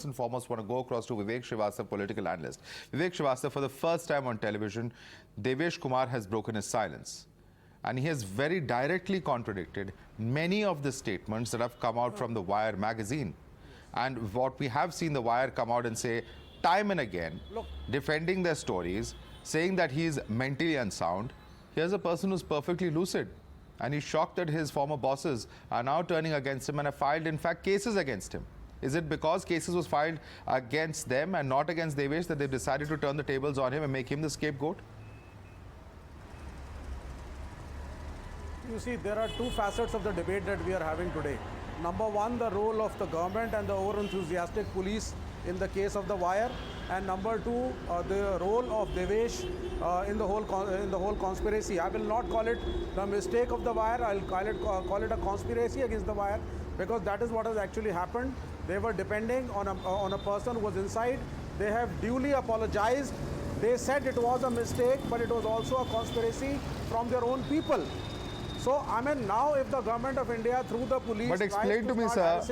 And foremost, want to go across to Vivek Srivastava, political analyst. Vivek Srivastava, for the first time on television, Devesh Kumar has broken his silence. And he has very directly contradicted many of the statements that have come out from the Wire magazine. And what we have seen the Wire come out and say time and again, defending their stories, saying that he is mentally unsound. Here's a person who's perfectly lucid. And he's shocked that his former bosses are now turning against him and have filed, in fact, cases against him. Is it because cases was filed against them and not against Devesh that they decided to turn the tables on him and make him the scapegoat? You see, there are two facets of the debate that we are having today. Number one, the role of the government and the over-enthusiastic police in the case of the Wire, and number two, the role of Devesh in the whole conspiracy. I will not call it the mistake of the Wire. I'll call it a conspiracy against the Wire, because that is what has actually happened. They were depending on a person who was inside. They have duly apologized. They said it was a mistake, but it was also a conspiracy from their own people. So, I mean, now if the government of India, through the police, but explain to me, sir,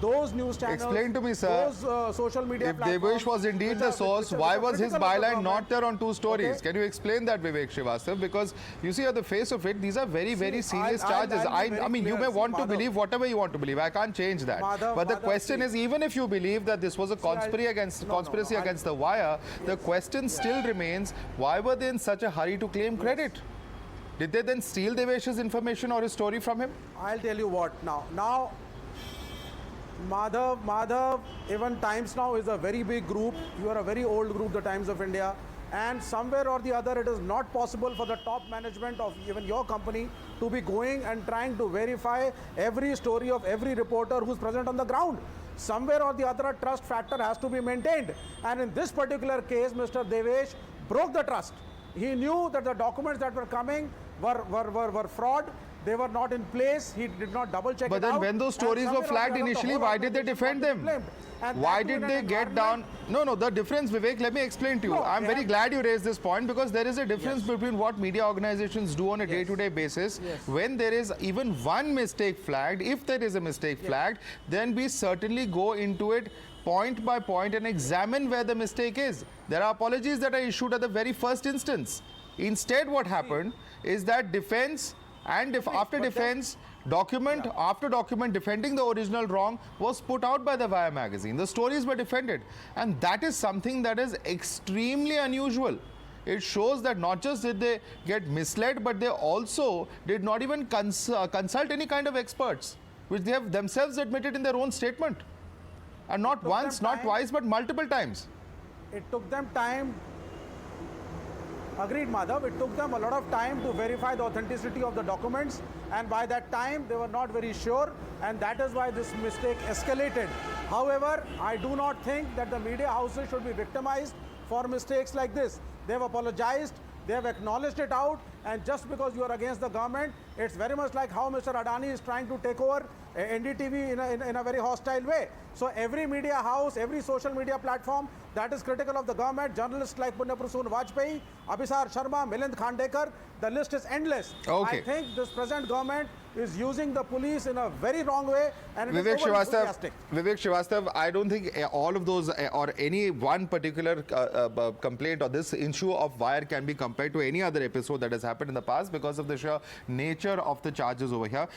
those news channels, explain to me, sir, those social media if Devesh was indeed the source, why was his byline not there on two stories? Okay. Can you explain that, Vivek Srivastava? Because you see, at the face of it, these are very, very serious charges. I mean, you may want to believe whatever you want to believe. I can't change that. But the question is, even if you believe that this was a conspiracy against the Wire, the question still remains, why were they in such a hurry to claim credit? Did they then steal Devesh's information or his story from him? I'll tell you what now. Now, Madhav, even Times Now is a very big group. You are a very old group, the Times of India. And somewhere or the other, it is not possible for the top management of even your company to be going and trying to verify every story of every reporter who's present on the ground. Somewhere or the other, a trust factor has to be maintained. And in this particular case, Mr. Devesh broke the trust. He knew that the documents that were coming were fraud. They were not in place. He did not double check it out. But then when those stories were flagged initially, why did they defend them? Why did they get down? No, the difference, Vivek, let me explain to you. I'm very glad you raised this point, because there is a difference between what media organizations do on a day-to-day basis. When there is even one mistake flagged, if there is a mistake flagged, then we certainly go into it point by point and examine where the mistake is. There are apologies that are issued at the very first instance. Instead, what happened is that defense and after defense, document after document defending the original wrong was put out by the Wire magazine. The stories were defended. And that is something that is extremely unusual. It shows that not just did they get misled, but they also did not even consult any kind of experts, which they have themselves admitted in their own statement. And not once, not twice, but multiple times. It took them time. Agreed, Madhav. It took them a lot of time to verify the authenticity of the documents, and by that time they were not very sure, and that is why this mistake escalated. However, I do not think that the media houses should be victimized for mistakes like this. They have apologized, they have acknowledged it out, and just because you are against the government, it's very much like how Mr. Adani is trying to take over NDTV in a very hostile way. So every media house, every social media platform that is critical of the government, journalists like Punya Prasoon Vajpayee, Abhisar Sharma, Milind Khandekar, the list is endless. Okay. I think this present government is using the police in a very wrong way, and it Vivek is over-enthusiastic. Vivek Srivastava, I don't think all of those or any one particular complaint or this issue of Wire can be compared to any other episode that has happened in the past because of the sheer nature of the charges over here.